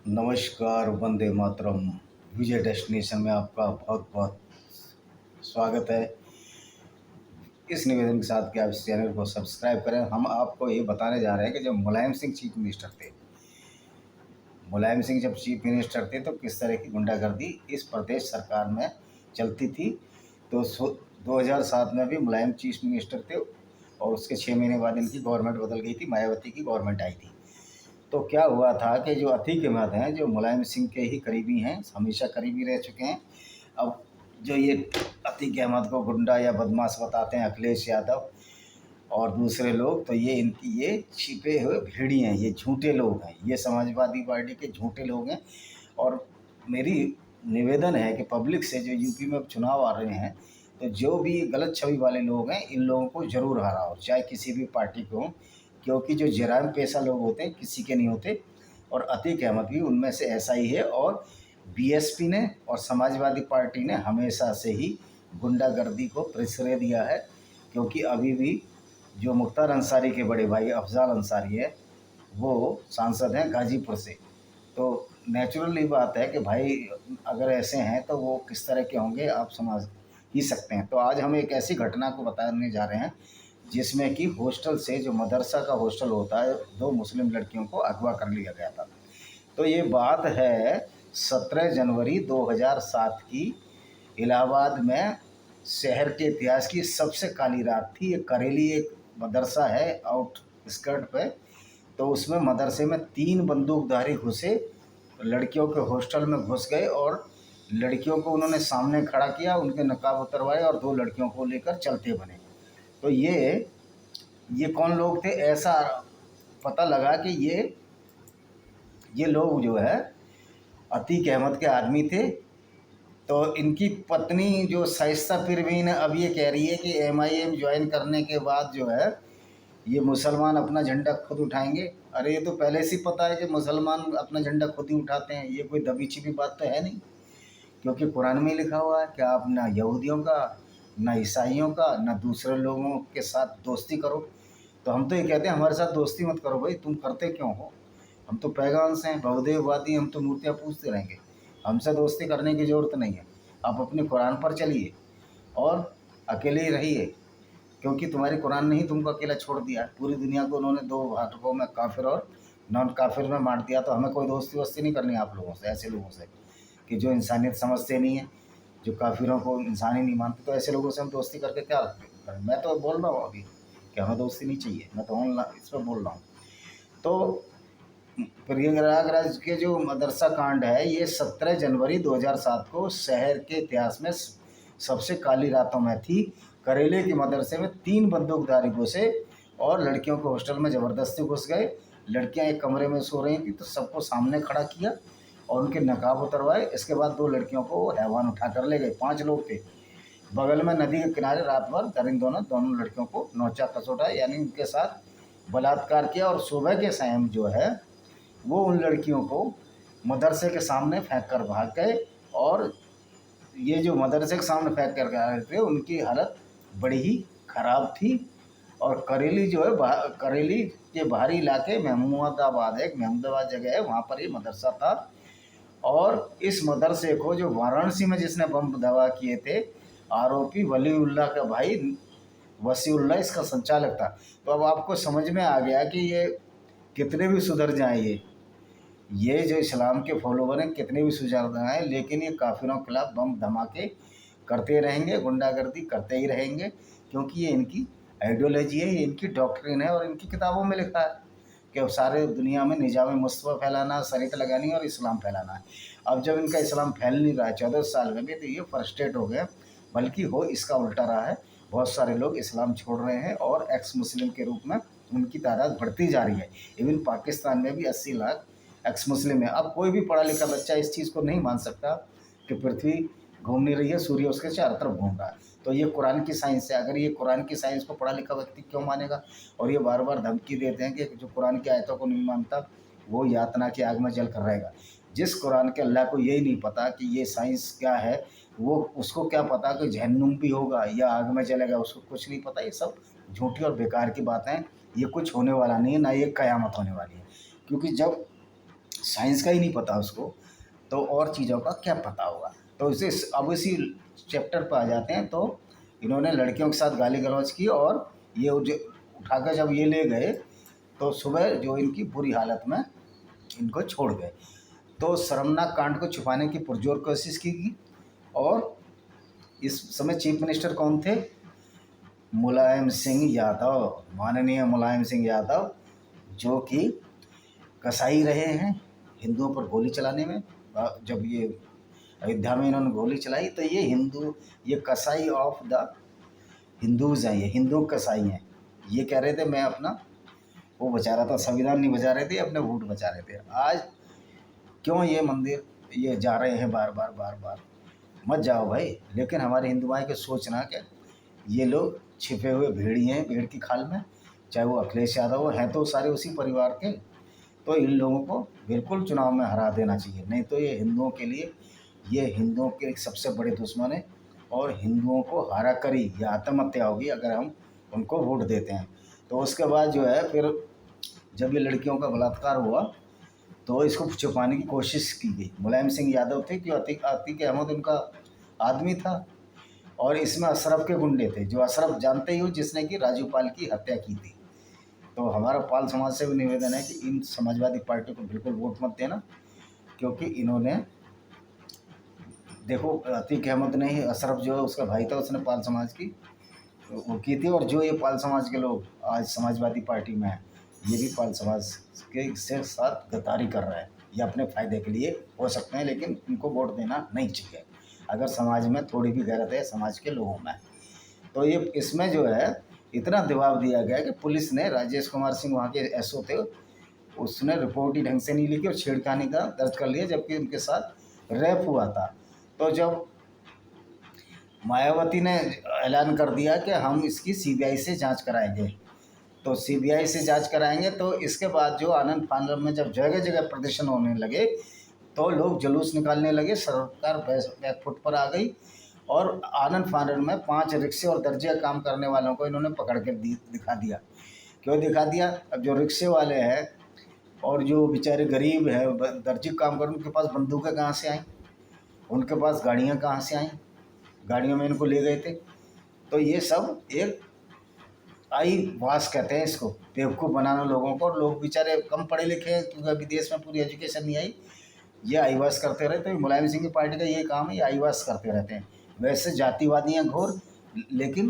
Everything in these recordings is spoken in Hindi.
नमस्कार, वंदे मातरम। विजय डेस्टिनेशन में आपका बहुत बहुत स्वागत है। इस निवेदन के साथ कि आप इस चैनल को सब्सक्राइब करें। हम आपको ये बताने जा रहे हैं कि जब मुलायम सिंह चीफ मिनिस्टर थे, मुलायम सिंह जब चीफ मिनिस्टर थे तो किस तरह की गुंडागर्दी इस प्रदेश सरकार में चलती थी। तो 2007 में भी मुलायम चीफ मिनिस्टर थे और उसके 6 महीने बाद इनकी गवर्नमेंट बदल गई थी, मायावती की गवर्नमेंट आई थी। तो क्या हुआ था कि जो अतीक अहमद हैं, जो मुलायम सिंह के ही करीबी हैं, हमेशा करीबी रह चुके हैं। अब जो ये अतीक अहमद को गुंडा या बदमाश बताते हैं, अखिलेश यादव और दूसरे लोग, तो ये इनकी ये छिपे हुए भेड़ी हैं, ये झूठे लोग हैं, ये समाजवादी पार्टी के झूठे लोग हैं। और मेरी निवेदन है कि पब्लिक से, जो यूपी में चुनाव आ रहे हैं, तो जो भी गलत छवि वाले लोग हैं, इन लोगों को ज़रूर हराओ, चाहे किसी भी पार्टी को हों, क्योंकि जो जराइम पेशा लोग होते हैं किसी के नहीं होते। और अतीक अहमद भी उनमें से ऐसा ही है। और बीएसपी ने और समाजवादी पार्टी ने हमेशा से ही गुंडागर्दी को प्रश्रय दिया है, क्योंकि अभी भी जो मुख्तार अंसारी के बड़े भाई अफजाल अंसारी है, वो सांसद हैं गाजीपुर से। तो नेचुरली बात है कि भाई अगर ऐसे हैं तो वो किस तरह के होंगे, आप समझ ही सकते हैं। तो आज हम एक ऐसी घटना को बताने जा रहे हैं जिसमें कि हॉस्टल से, जो मदरसा का हॉस्टल होता है, 2 मुस्लिम लड़कियों को अगवा कर लिया गया था। तो ये बात है 17 जनवरी 2007 की। इलाहाबाद में शहर के इतिहास की सबसे काली रात थी। ये करेली एक मदरसा है आउट स्कर्ट पे। तो उसमें मदरसे में 3 बंदूकधारी घुसे, लड़कियों के हॉस्टल में घुस गए और लड़कियों को उन्होंने सामने खड़ा किया, उनके नकाब उतरवाए और 2 लड़कियों को लेकर चलते बने। तो ये कौन लोग थे, ऐसा पता लगा कि ये लोग जो है अतीक अहमद के आदमी थे। तो इनकी पत्नी जो शाइस्ता परवीन है, अब ये कह रही है कि एमआईएम ज्वाइन करने के बाद जो है ये मुसलमान अपना झंडा खुद उठाएंगे। अरे ये तो पहले से ही पता है कि मुसलमान अपना झंडा खुद ही उठाते हैं, ये कोई दबी छिपी बात तो है नहीं। क्योंकि कुरान में लिखा हुआ है कि आप ना यहूदियों का, ना ईसाइयों का, ना दूसरे लोगों के साथ दोस्ती करो। तो हम तो ये कहते हैं हमारे साथ दोस्ती मत करो भाई, तुम करते क्यों हो? हम तो पैगाम्स हैं, बहुदेववादी, हम तो मूर्तियाँ पूजते रहेंगे, हमसे दोस्ती करने की ज़रूरत नहीं है। आप अपने कुरान पर चलिए और अकेले ही रहिए, क्योंकि तुम्हारी कुरान ने ही तुमको अकेला छोड़ दिया। पूरी दुनिया को उन्होंने 2 भागों में, काफिर और नॉन काफिर में बाँट दिया। तो हमें कोई दोस्ती वोस्ती नहीं करनी आप लोगों से, ऐसे लोगों से कि जो इंसानियत समझते नहीं है, जो काफिरों को इंसान ही नहीं मानते। तो ऐसे लोगों से हम दोस्ती करके क्या करें? मैं तो बोल रहा हूँ अभी कि हमें दोस्ती नहीं चाहिए, मैं तो ऑनलाइन इस पर बोल रहा हूँ। तो प्रयागराज के जो मदरसा कांड है, ये 17 जनवरी 2007 को शहर के इतिहास में सबसे काली रातों में थी। करेले के मदरसे में 3 बंदूकधारी घुसे और लड़कियों के हॉस्टल में ज़बरदस्ती घुस गए। लड़कियां एक कमरे में सो रही थी, तो सबको सामने खड़ा किया और उनके नकाब उतरवाए। इसके बाद 2 लड़कियों को हैवान उठा कर ले गए। 5 लोग थे। बगल में नदी के किनारे रात भर दोनों लड़कियों को नोचा खसोटा, यानी उनके साथ बलात्कार किया। और सुबह के टाइम जो है वो उन लड़कियों को मदरसे के सामने फेंक कर भाग गए। और ये जो मदरसे के सामने फेंक कर गए थे, उनकी हालत बड़ी ही ख़राब थी। और करेली जो है, करेली के बाहरी इलाके महमूदाबाद है, एक महमूदाबाद जगह है, वहाँ पर ये मदरसा था। और इस मदरसे को जो वाराणसी में जिसने बम धमाका किए थे, आरोपी वलीउल्लाह का भाई वसीउल्लाह इसका संचालक था। तो अब आपको समझ में आ गया कि ये कितने भी सुधर जाएं, ये जो इस्लाम के फॉलोवर हैं कितने भी सुधर जाएं, लेकिन ये काफिरों के खिलाफ बम धमाके करते रहेंगे, गुंडागर्दी करते ही रहेंगे, क्योंकि ये इनकी आइडियोलॉजी है, ये इनकी डॉक्ट्रिन है। और इनकी किताबों में लिखा है कि सारे दुनिया में निजाम मुस्तफ़ा फैलाना, शरीयत लगानी और इस्लाम फैलाना है। अब जब इनका इस्लाम फैल नहीं रहा है 14 साल में भी, तो ये फ्रस्ट्रेट हो गए। बल्कि हो इसका उल्टा रहा है, बहुत सारे लोग इस्लाम छोड़ रहे हैं और एक्स मुस्लिम के रूप में उनकी तादाद बढ़ती जा रही है। इवन पाकिस्तान में भी 80 लाख एक्स मुस्लिम है। अब कोई भी पढ़ा लिखा बच्चा इस चीज़ को नहीं मान सकता कि पृथ्वी घूम नहीं रही है, सूर्य उसके चारों तरफ घूम रहा है। तो ये कुरान की साइंस है। अगर ये कुरान की साइंस को पढ़ा लिखा व्यक्ति क्यों मानेगा? और ये बार बार धमकी देते हैं कि जो कुरान की आयतों को नहीं मानता वो यातना की आग में जल कर रहेगा। जिस कुरान के अल्लाह को यही नहीं पता कि ये साइंस क्या है, वो उसको क्या पता कि जहन्नुम भी होगा या आग में जलेगा, उसको कुछ नहीं पता। ये सब झूठी और बेकार की बातें हैं। ये कुछ होने वाला नहीं है, ना ये क़यामत होने वाली है। क्योंकि जब साइंस का ही नहीं पता उसको, तो और चीज़ों का क्या पता होगा। तो इसे अब इसी चैप्टर पर आ जाते हैं। तो इन्होंने लड़कियों के साथ गाली गलौज की और ये उठाकर जब ये ले गए तो सुबह जो इनकी बुरी हालत में इनको छोड़ गए। तो शर्मनाक कांड को छुपाने की पुरजोर कोशिश की और इस समय चीफ मिनिस्टर कौन थे? मुलायम सिंह यादव, माननीय मुलायम सिंह यादव, जो कि कसाई रहे हैं हिंदुओं पर गोली चलाने में। जब ये अयोध्या में इन्होंने गोली चलाई तो ये कसाई ऑफ द हिंदूज़ हैं, ये हिंदू कसाई हैं। ये कह रहे थे मैं अपना वो बचा रहा था, संविधान नहीं बचा रहे थे, अपने वोट बचा रहे थे। आज क्यों ये मंदिर ये जा रहे हैं बार बार बार बार? मत जाओ भाई। लेकिन हमारे हिंदू भाई को सोचना कि ये लोग छिपे हुए भेड़िए हैं भेड़ की खाल में, चाहे वो अखिलेश यादव हैं तो सारे उसी परिवार के। तो इन लोगों को बिल्कुल चुनाव में हरा देना चाहिए, नहीं तो ये हिंदुओं के एक सबसे बड़े दुश्मन है और हिंदुओं को हरा कर ही ये आत्महत्या होगी अगर हम उनको वोट देते हैं। तो उसके बाद जो है फिर जब ये लड़कियों का बलात्कार हुआ तो इसको छुपाने की कोशिश की गई। मुलायम सिंह यादव थे कि अतीक अहमद उनका आदमी था और इसमें अशरफ के गुंडे थे, जो अशरफ जानते ही हो जिसने कि राजू पाल की हत्या की थी। तो हमारा पाल समाज से भी निवेदन है कि इन समाजवादी पार्टी को बिल्कुल वोट मत देना, क्योंकि इन्होंने देखो अतीक अहमद ने ही, अशरफ जो है उसका भाई था, उसने पाल समाज की वो की थी। और जो ये पाल समाज के लोग आज समाजवादी पार्टी में हैं, ये भी पाल समाज के से साथ गद्दारी कर रहे हैं। ये अपने फ़ायदे के लिए हो सकते हैं, लेकिन इनको वोट देना नहीं चाहिए अगर समाज में थोड़ी भी गैरत है समाज के लोगों में। तो ये इसमें जो है इतना दबाव दिया गया कि पुलिस ने, राजेश कुमार सिंह वहाँ के एसओ थे, उसने रिपोर्ट ही ढंग से नहीं लिखी और छेड़खानी का दर्ज कर लिया, जबकि उनके साथ रेप हुआ था। तो जब मायावती ने ऐलान कर दिया कि हम इसकी सीबीआई से जांच कराएंगे, तो सीबीआई से जांच कराएंगे, तो इसके बाद जो आनंद फानन में जब जगह जगह प्रदर्शन होने लगे तो लोग जुलूस निकालने लगे, सरकार बैकफुट पर आ गई और आनंद फानन में 5 रिक्शे और दर्जिया काम करने वालों को इन्होंने पकड़ के दिखा दिया। क्यों दिखा दिया? अब जो रिक्शे वाले हैं और जो बेचारे गरीब है दर्जी काम कर, उनके पास बंदूकें कहाँ से आई, उनके पास गाड़ियाँ कहाँ से आई, गाड़ियों में इनको ले गए थे। तो ये सब एक आई वास कहते हैं इसको, बेवकूफ़ बनाना लोगों को। और लोग बेचारे कम पढ़े लिखे हैं क्योंकि अभी देश में पूरी एजुकेशन नहीं आई, ये आईवास करते रहते हैं। मुलायम सिंह की पार्टी का ये काम है, ये आईवास करते रहते हैं। वैसे जातिवादी हैं घोर, लेकिन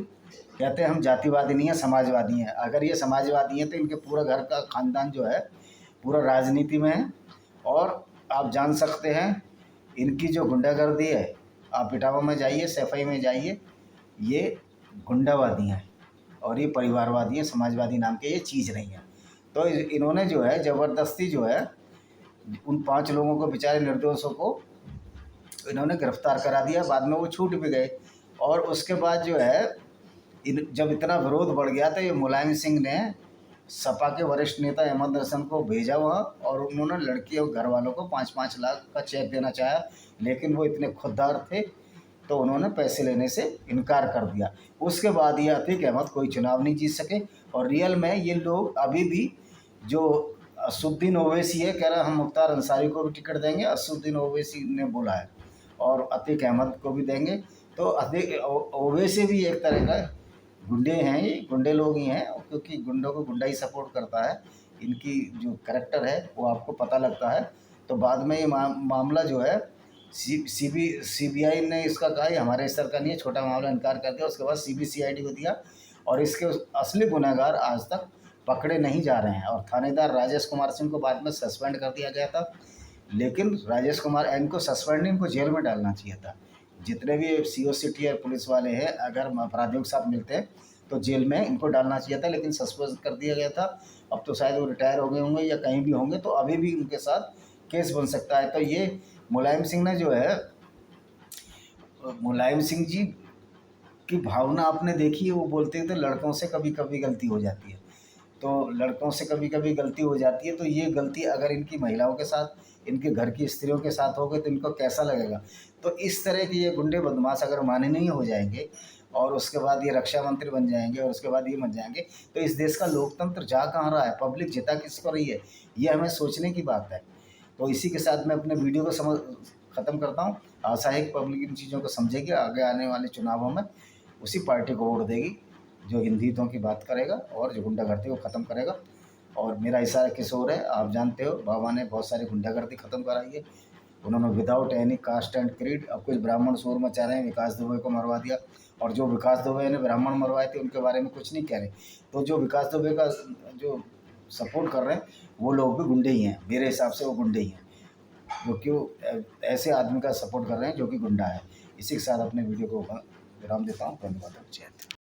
कहते हैं हम जातिवादी नहीं हैं, समाजवादी हैं। अगर ये समाजवादी हैं तो इनके पूरा घर का खानदान जो है पूरा राजनीति में है। और आप जान सकते हैं इनकी जो गुंडागर्दी है, आप इटावा में जाइए, सैफई में जाइए, ये गुंडावादी हैं और ये परिवारवादी हैं, समाजवादी नाम के ये चीज़ नहीं है। तो इन्होंने जो है ज़बरदस्ती जो है उन 5 लोगों को, बेचारे निर्दोषों को इन्होंने गिरफ्तार करा दिया। बाद में वो छूट भी गए। और उसके बाद जो है जब इतना विरोध बढ़ गया तो ये मुलायम सिंह ने सपा के वरिष्ठ नेता अहमद हसन को भेजा वहाँ और उन्होंने लड़की और घर वालों को 5-5 लाख का चेक देना चाहा, लेकिन वो इतने खुददार थे तो उन्होंने पैसे लेने से इनकार कर दिया। उसके बाद ये अतीक अहमद कोई चुनाव नहीं जीत सके। और रियल में ये लोग अभी भी, जो असुद्दीन ओवैसी है कह रहा हम मुख्तार अंसारी को भी टिकट देंगे, असुद्दीन ओवैसी ने बोला है, और अतीक अहमद को भी देंगे। तो अतीक ओवैसी भी एक तरह का गुंडे हैं, ये गुंडे लोग ही हैं, क्योंकि गुंडों को गुंडा ही सपोर्ट करता है। इनकी जो करैक्टर है वो आपको पता लगता है। तो बाद में ये मामला जो है सीबीआई ने इसका कहा ये हमारे स्तर का नहीं है, छोटा मामला, इनकार कर दिया। उसके बाद सीबीसीआईडी को दिया और इसके असली गुनहगार आज तक पकड़े नहीं जा रहे हैं। और थानेदार राजेश कुमार सिंह को बाद में सस्पेंड कर दिया गया था, लेकिन राजेश कुमार इनको सस्पेंड नहीं, इनको जेल में डालना चाहिए था। जितने भी COCT और पुलिस वाले हैं अगर अपराधियों के साथ मिलते हैं तो जेल में इनको डालना चाहिए था, लेकिन सस्पेंड कर दिया गया था। अब तो शायद वो रिटायर हो गए होंगे या कहीं भी होंगे, तो अभी भी उनके साथ केस बन सकता है। तो ये मुलायम सिंह ने जो है, मुलायम सिंह जी की भावना आपने देखी है, वो बोलते थे लड़कों से कभी कभी गलती हो जाती है। तो लड़कों से कभी कभी गलती हो जाती है, तो ये गलती अगर इनकी महिलाओं के साथ, इनके घर की स्त्रियों के साथ हो गई तो इनको कैसा लगेगा। तो इस तरह के ये गुंडे बदमाश अगर माननीय हो जाएंगे और उसके बाद ये रक्षा मंत्री बन जाएंगे और उसके बाद ये बन जाएंगे, तो इस देश का लोकतंत्र जा कहाँ रहा है, पब्लिक जिता किसको रही है, ये हमें सोचने की बात है। तो इसी के साथ मैं अपने वीडियो को ख़त्म करता हूँ। आशा है कि पब्लिक इन चीज़ों को समझेगी, आगे आने वाले चुनावों में उसी पार्टी को वोट देगी जो हिंदू हितों की बात करेगा और जो गुंडागर्दी को ख़त्म करेगा। और मेरा इशारा किस ओर है, आप जानते हो, बाबा ने बहुत सारी गुंडागर्दी ख़त्म कराई है। उन्होंने without any caste and creed, अब कुछ ब्राह्मण शोर मचा रहे हैं, विकास दुबे को मरवा दिया, और जो विकास दुबे ने ब्राह्मण मरवाए थे उनके बारे में कुछ नहीं कह रहे। तो जो विकास दुबे का जो सपोर्ट कर रहे हैं वो लोग भी गुंडे ही हैं, मेरे हिसाब से वो गुंडे ही हैं, जो क्यों ऐसे आदमी का सपोर्ट कर रहे हैं जो कि गुंडा है। इसी के साथ अपने वीडियो को विराम देता हूँ। धन्यवाद। जय हिंद।